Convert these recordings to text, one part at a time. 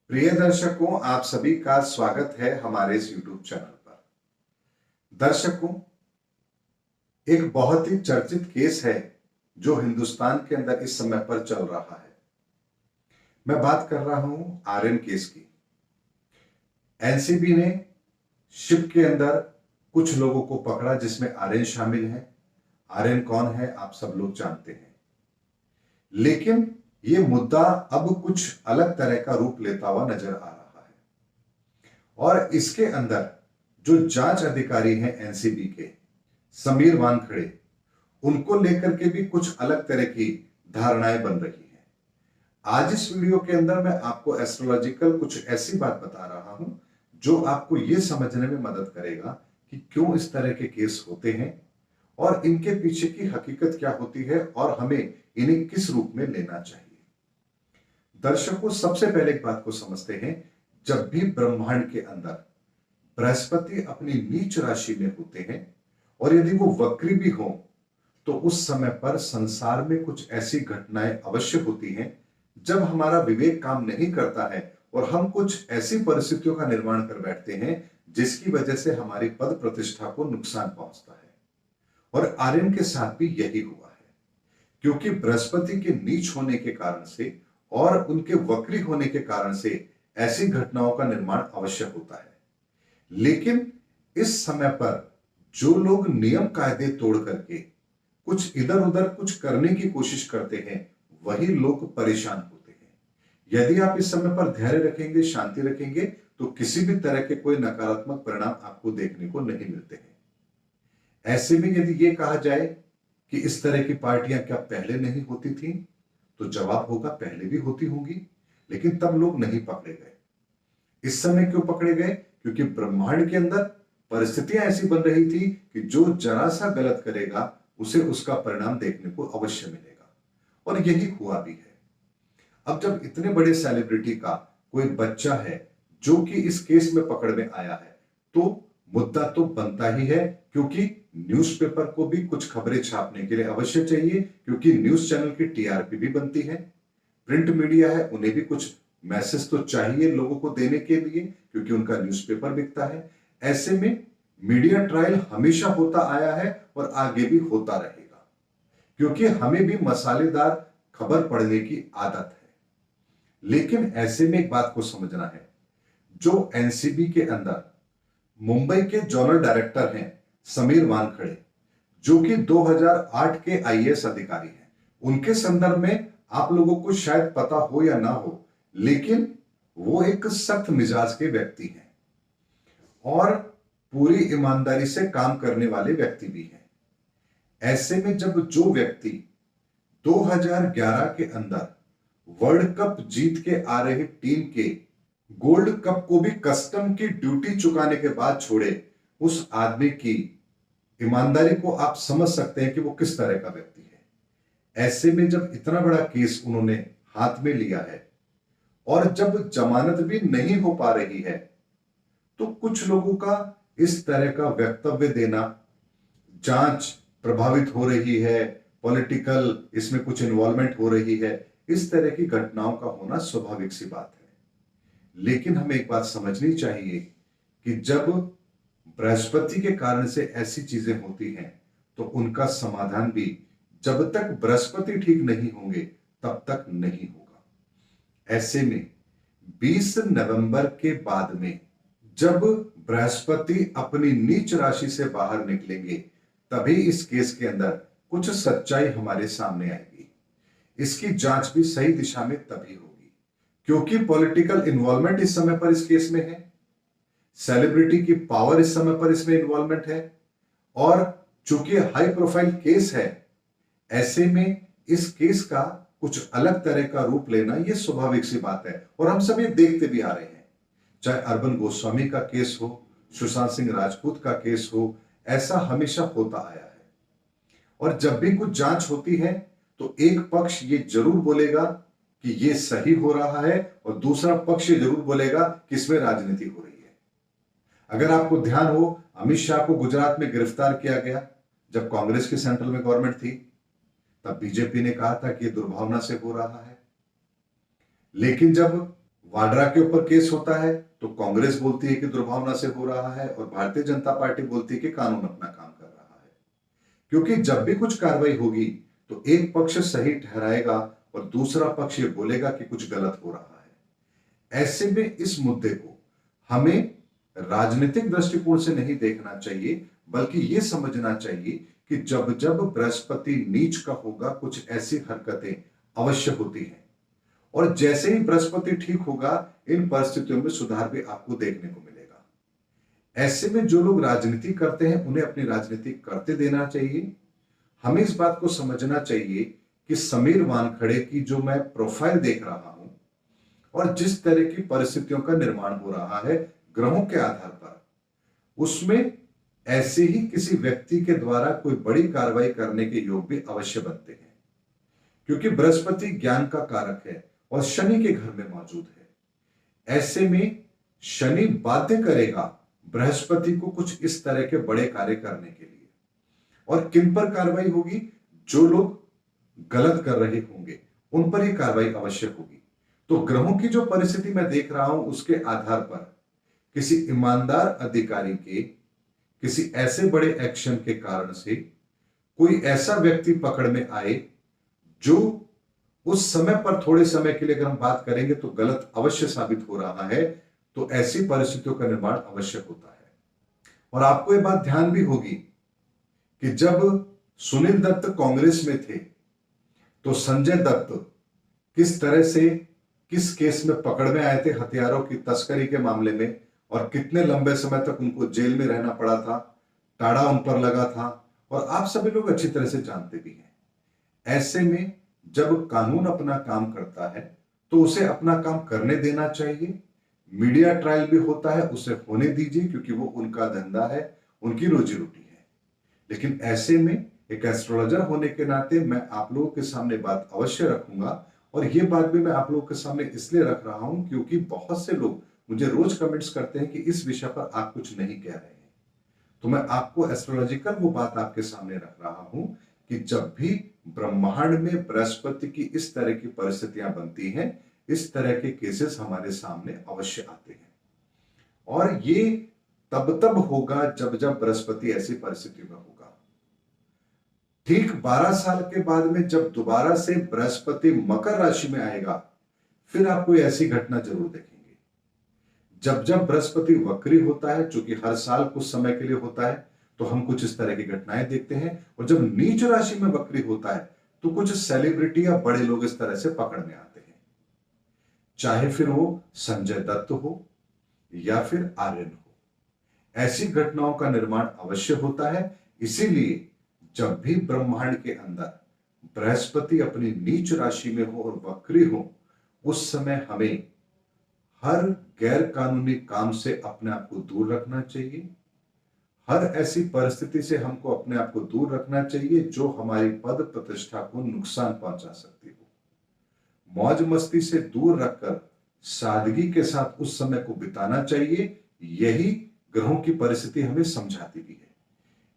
प्रिय दर्शकों, आप सभी का स्वागत है हमारे इस YouTube चैनल पर। दर्शकों, एक बहुत ही चर्चित केस है जो हिंदुस्तान के अंदर इस समय पर चल रहा है। मैं बात कर रहा हूं आर्यन केस की। एनसीबी ने शिप के अंदर कुछ लोगों को पकड़ा जिसमें आर्यन शामिल है। आर्यन कौन है आप सब लोग जानते हैं, लेकिन यह मुद्दा अब कुछ अलग तरह का रूप लेता हुआ नजर आ रहा है। और इसके अंदर जो जांच अधिकारी हैं एनसीबी के, समीर वानखड़े, उनको लेकर के भी कुछ अलग तरह की धारणाएं बन रही हैं। आज इस वीडियो के अंदर मैं आपको एस्ट्रोलॉजिकल कुछ ऐसी बात बता रहा हूं जो आपको यह समझने में मदद करेगा कि क्यों इस तरह के केस होते हैं और इनके पीछे की हकीकत क्या होती है और हमें इन्हें किस रूप में लेना चाहिए। दर्शकों, सबसे पहले एक बात को समझते हैं। जब भी ब्रह्मांड के अंदर बृहस्पति अपनी नीच राशि में होते हैं और यदि वो वक्री भी हो तो उस समय पर संसार में कुछ ऐसी घटनाएं अवश्य होती हैं जब हमारा विवेक काम नहीं करता है और हम कुछ ऐसी परिस्थितियों का निर्माण कर बैठते हैं जिसकी वजह से हमारी पद प्रतिष्ठा को नुकसान पहुंचता है। और आर्यन के साथ भी यही हुआ है, क्योंकि बृहस्पति के नीच होने के कारण से और उनके वक्री होने के कारण से ऐसी घटनाओं का निर्माण अवश्य होता है। लेकिन इस समय पर जो लोग नियम कायदे तोड़ करके कुछ इधर उधर कुछ करने की कोशिश करते हैं वही लोग परेशान होते हैं। यदि आप इस समय पर धैर्य रखेंगे, शांति रखेंगे, तो किसी भी तरह के कोई नकारात्मक परिणाम आपको देखने को नहीं मिलते हैं। ऐसे में यदि यह कहा जाए कि इस तरह की पार्टियां क्या पहले नहीं होती थी, तो जवाब होगा पहले भी होती होंगी, लेकिन तब लोग नहीं पकड़े गए। इस समय क्यों पकड़े गए? क्योंकि ब्रह्मांड के अंदर परिस्थितियां ऐसी बन रही थी कि जो जरा सा गलत करेगा उसे उसका परिणाम देखने को अवश्य मिलेगा, और यही हुआ भी है। अब जब इतने बड़े सेलिब्रिटी का कोई बच्चा है जो कि इस केस में पकड़ में आया है, तो मुद्दा तो बनता ही है, क्योंकि न्यूज़पेपर को भी कुछ खबरें छापने के लिए अवश्य चाहिए, क्योंकि न्यूज चैनल की टीआरपी भी बनती है। प्रिंट मीडिया है, उन्हें भी कुछ मैसेज तो चाहिए लोगों को देने के लिए, क्योंकि उनका न्यूज़पेपर बिकता है। ऐसे में मीडिया ट्रायल हमेशा होता आया है और आगे भी होता रहेगा, क्योंकि हमें भी मसालेदार खबर पढ़ने की आदत है। लेकिन ऐसे में एक बात को समझना है, जो एनसीबी के अंदर मुंबई के जोनल डायरेक्टर हैं समीर वानखड़े, जो कि 2008 के आईएएस अधिकारी हैं, उनके संदर्भ में आप लोगों को शायद पता हो या ना हो, लेकिन वो एक सख्त मिजाज के व्यक्ति हैं और पूरी ईमानदारी से काम करने वाले व्यक्ति भी हैं। ऐसे में जब जो व्यक्ति 2011 के अंदर वर्ल्ड कप जीत के आ रही टीम के गोल्ड कप को भी कस्टम की ड्यूटी चुकाने के बाद छोड़े, उस आदमी की ईमानदारी को आप समझ सकते हैं कि वो किस तरह का व्यक्ति है। ऐसे में जब इतना बड़ा केस उन्होंने हाथ में लिया है और जब जमानत भी नहीं हो पा रही है, तो कुछ लोगों का इस तरह का वक्तव्य देना, जांच प्रभावित हो रही है, पॉलिटिकल इसमें कुछ इन्वॉल्वमेंट हो रही है, इस तरह की घटनाओं का होना स्वाभाविक सी बात है। लेकिन हमें एक बात समझनी चाहिए कि जब बृहस्पति के कारण से ऐसी चीजें होती हैं तो उनका समाधान भी जब तक बृहस्पति ठीक नहीं होंगे तब तक नहीं होगा। ऐसे में 20 नवंबर के बाद में जब बृहस्पति अपनी नीच राशि से बाहर निकलेंगे, तभी इस केस के अंदर कुछ सच्चाई हमारे सामने आएगी। इसकी जांच भी सही दिशा में तभी होगी, क्योंकि पॉलिटिकल इन्वॉल्वमेंट इस समय पर इस केस में है, सेलिब्रिटी की पावर इस समय पर इसमें इन्वॉल्वमेंट है, और चूंकि हाई प्रोफाइल केस है, ऐसे में इस केस का कुछ अलग तरह का रूप लेना यह स्वाभाविक सी बात है और हम सब ये देखते भी आ रहे हैं। चाहे अरविंद गोस्वामी का केस हो, सुशांत सिंह राजपूत का केस हो, ऐसा हमेशा होता आया है। और जब भी कुछ जांच होती है तो एक पक्ष ये जरूर बोलेगा कि ये सही हो रहा है और दूसरा पक्ष ये जरूर बोलेगा कि इसमें राजनीति हो रही है। अगर आपको ध्यान हो, अमित शाह को गुजरात में गिरफ्तार किया गया जब कांग्रेस की सेंट्रल में गवर्नमेंट थी, तब बीजेपी ने कहा था कि यह दुर्भावना से हो रहा है। लेकिन जब वाड्रा के ऊपर केस होता है तो कांग्रेस बोलती है कि दुर्भावना से हो रहा है और भारतीय जनता पार्टी बोलती है कि कानून अपना काम कर रहा है। क्योंकि जब भी कुछ कार्रवाई होगी तो एक पक्ष सही ठहराएगा और दूसरा पक्ष ये बोलेगा कि कुछ गलत हो रहा है। ऐसे में इस मुद्दे को हमें राजनीतिक दृष्टिकोण से नहीं देखना चाहिए, बल्कि यह समझना चाहिए कि जब जब बृहस्पति नीच का होगा कुछ ऐसी हरकतें अवश्य होती हैं, और जैसे ही बृहस्पति ठीक होगा इन परिस्थितियों में सुधार भी आपको देखने को मिलेगा। ऐसे में जो लोग राजनीति करते हैं उन्हें अपनी राजनीति करते देना चाहिए। हमें इस बात को समझना चाहिए कि समीर वानखड़े की जो मैं प्रोफाइल देख रहा हूं और जिस तरह की परिस्थितियों का निर्माण हो रहा है ग्रहों के आधार पर, उसमें ऐसे ही किसी व्यक्ति के द्वारा कोई बड़ी कार्रवाई करने के योग भी अवश्य बनते हैं, क्योंकि बृहस्पति ज्ञान का कारक है और शनि के घर में मौजूद है। ऐसे में शनि बाध्य करेगा बृहस्पति को कुछ इस तरह के बड़े कार्य करने के लिए। और किन पर कार्रवाई होगी? जो लोग गलत कर रहे होंगे उन पर ही कार्रवाई अवश्य होगी। तो ग्रहों की जो परिस्थिति मैं देख रहा हूं उसके आधार पर किसी ईमानदार अधिकारी के किसी ऐसे बड़े एक्शन के कारण से कोई ऐसा व्यक्ति पकड़ में आए जो उस समय पर थोड़े समय के लिए अगर हम बात करेंगे तो गलत अवश्य साबित हो रहा है, तो ऐसी परिस्थितियों का निर्माण अवश्य होता है। और आपको यह बात ध्यान भी होगी कि जब सुनील दत्त कांग्रेस में थे तो संजय दत्त किस तरह से किस केस में पकड़ में आए थे हथियारों की तस्करी के मामले में, और कितने लंबे समय तक उनको जेल में रहना पड़ा था, टाड़ा उन पर लगा था, और आप सभी लोग अच्छी तरह से जानते भी हैं। ऐसे में जब कानून अपना काम करता है तो उसे अपना काम करने देना चाहिए। मीडिया ट्रायल भी होता है, उसे होने दीजिए, क्योंकि वो उनका धंधा है, उनकी रोजी रोटी है। लेकिन ऐसे में एक एस्ट्रोलॉजर होने के नाते मैं आप लोगों के सामने बात अवश्य रखूंगा, और ये बात भी मैं आप लोगों के सामने इसलिए रख रहा हूं क्योंकि बहुत से लोग मुझे रोज कमेंट्स करते हैं कि इस विषय पर आप कुछ नहीं कह रहे हैं। तो मैं आपको एस्ट्रोलॉजिकल वो बात आपके सामने रख रहा हूं कि जब भी ब्रह्मांड में बृहस्पति की इस तरह की परिस्थितियां बनती हैं, इस तरह के केसेस हमारे सामने अवश्य आते हैं। और ये तब तब होगा जब जब बृहस्पति ऐसी परिस्थिति में होगा। ठीक 12 साल के बाद में जब दोबारा से बृहस्पति मकर राशि में आएगा, फिर आप कोई ऐसी घटना जरूर देखेंगे। जब जब बृहस्पति वक्री होता है, जो कि हर साल कुछ समय के लिए होता है, तो हम कुछ इस तरह की घटनाएं देखते हैं। और जब नीच राशि में वक्री होता है तो कुछ सेलिब्रिटी या बड़े लोग इस तरह से पकड़ में आते हैं, चाहे फिर वो संजय दत्त हो या फिर आर्यन हो। ऐसी घटनाओं का निर्माण अवश्य होता है। इसीलिए जब भी ब्रह्मांड के अंदर बृहस्पति अपनी नीच राशि में हो और वक्री हो, उस समय हमें हर गैर कानूनी काम से अपने आप को दूर रखना चाहिए। हर ऐसी परिस्थिति से हमको अपने आप को दूर रखना चाहिए जो हमारी पद प्रतिष्ठा को नुकसान पहुंचा सकती हो। मौज मस्ती से दूर रखकर सादगी के साथ उस समय को बिताना चाहिए। यही ग्रहों की परिस्थिति हमें समझाती भी है।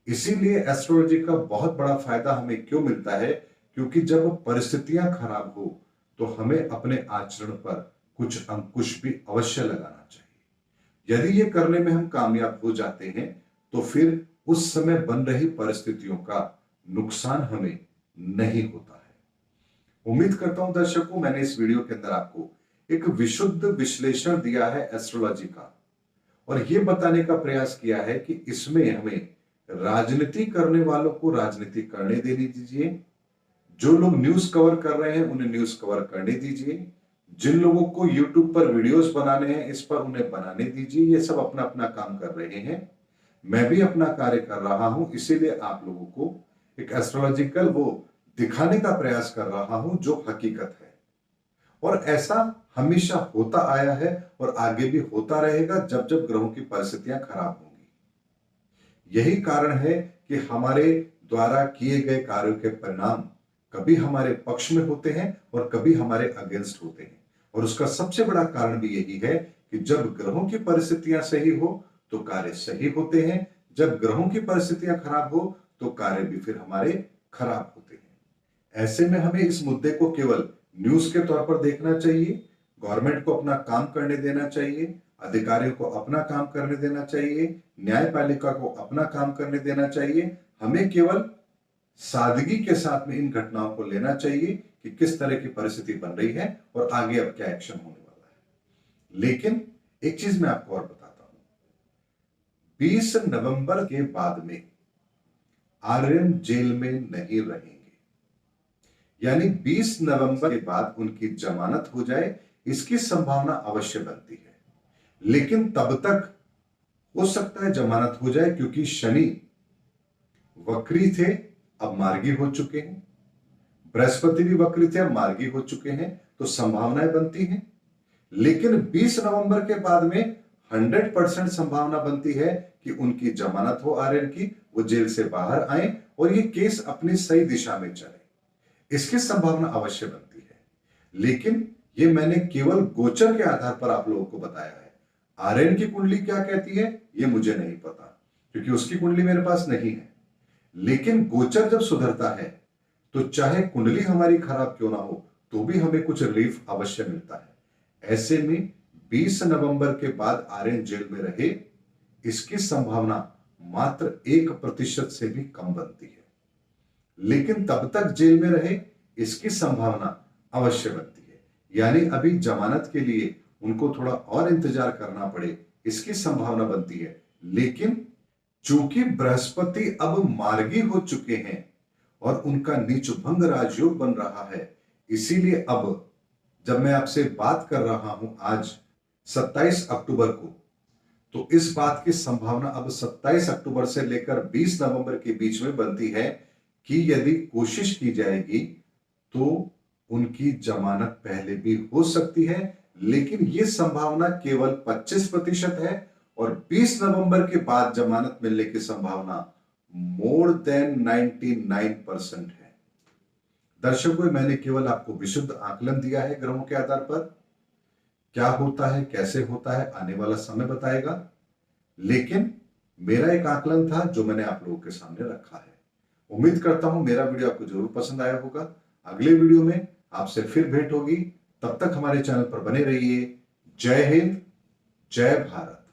इसीलिए एस्ट्रोलॉजी का बहुत बड़ा फायदा हमें क्यों मिलता है, क्योंकि जब परिस्थितियां खराब हो तो हमें अपने आचरण पर कुछ अंकुश भी अवश्य लगाना चाहिए। यदि ये करने में हम कामयाब हो जाते हैं तो फिर उस समय बन रही परिस्थितियों का नुकसान हमें नहीं होता है। उम्मीद करता हूं दर्शकों, मैंने इस वीडियो के अंदर आपको एक विशुद्ध विश्लेषण दिया है एस्ट्रोलॉजी का, और यह बताने का प्रयास किया है कि इसमें हमें राजनीति करने वालों को राजनीति करने देने दीजिए, जो लोग न्यूज कवर कर रहे हैं उन्हें न्यूज कवर करने दीजिए, जिन लोगों को यूट्यूब पर वीडियोस बनाने हैं इस पर उन्हें बनाने दीजिए। ये सब अपना अपना काम कर रहे हैं, मैं भी अपना कार्य कर रहा हूं। इसीलिए आप लोगों को एक एस्ट्रोलॉजिकल वो दिखाने का प्रयास कर रहा हूं जो हकीकत है, और ऐसा हमेशा होता आया है और आगे भी होता रहेगा जब जब ग्रहों की परिस्थितियां खराब होंगी। यही कारण है कि हमारे द्वारा किए गए कार्यों के परिणाम कभी हमारे पक्ष में होते हैं और कभी हमारे अगेंस्ट होते हैं। और उसका सबसे बड़ा कारण भी यही है कि जब ग्रहों की परिस्थितियां सही हो तो कार्य सही होते हैं, जब ग्रहों की परिस्थितियां खराब हो तो कार्य भी फिर हमारे खराब होते हैं। ऐसे में हमें इस मुद्दे को केवल न्यूज के तौर पर देखना चाहिए, गवर्नमेंट को अपना काम करने देना चाहिए, अधिकारियों को अपना काम करने देना चाहिए, न्यायपालिका को अपना काम करने देना चाहिए। हमें केवल सादगी के साथ में इन घटनाओं को लेना चाहिए कि किस तरह की परिस्थिति बन रही है और आगे अब क्या एक्शन होने वाला है। लेकिन एक चीज मैं आपको और बताता हूं, 20 नवंबर के बाद में आर्यन जेल में नहीं रहेंगे। यानी 20 नवंबर के बाद उनकी जमानत हो जाए, इसकी संभावना अवश्य बनती है। लेकिन तब तक हो सकता है जमानत हो जाए, क्योंकि शनि वक्री थे, अब मार्गी हो चुके हैं। बृहस्पति भी वक्री थे, अब मार्गी हो चुके हैं, तो संभावनाएं बनती हैं। लेकिन 20 नवंबर के बाद में 100% संभावना बनती है कि उनकी जमानत हो आर्यन की, वो जेल से बाहर आए और ये केस अपनी सही दिशा में चले, इसकी संभावना अवश्य बनती है। लेकिन ये मैंने केवल गोचर के आधार पर आप लोगों को बताया है। आर्यन की कुंडली क्या कहती है ये मुझे नहीं पता, क्योंकि उसकी कुंडली मेरे पास नहीं है। लेकिन गोचर जब सुधरता है तो चाहे कुंडली हमारी खराब क्यों ना हो, तो भी हमें कुछ रिलीफ अवश्य मिलता है। ऐसे में 20 नवंबर के बाद आर्यन जेल में रहे, इसकी संभावना मात्र 1% से भी कम बनती है। लेकिन तब तक जेल में रहे, इसकी संभावना अवश्य बनती है। यानी अभी जमानत के लिए उनको थोड़ा और इंतजार करना पड़े, इसकी संभावना बनती है। लेकिन चूंकि बृहस्पति अब मार्गी हो चुके हैं और उनका नीच भंग राजयोग बन रहा है, इसीलिए अब जब मैं आपसे बात कर रहा हूं आज 27 अक्टूबर को, तो इस बात की संभावना अब 27 अक्टूबर से लेकर 20 नवंबर के बीच में बनती है कि यदि कोशिश की जाएगी तो उनकी जमानत पहले भी हो सकती है। लेकिन यह संभावना केवल 25% है और 20 नवंबर के बाद जमानत मिलने की संभावना मोर देन 99% है। दर्शकों, मैंने केवल आपको विशुद्ध आकलन दिया है ग्रहों के आधार पर। क्या होता है, कैसे होता है, आने वाला समय बताएगा। लेकिन मेरा एक आकलन था जो मैंने आप लोगों के सामने रखा है। उम्मीद करता हूं मेरा वीडियो आपको जरूर पसंद आया होगा। अगले वीडियो में आपसे फिर भेंट होगी, तब तक हमारे चैनल पर बने रहिए। जय हिंद, जय भारत।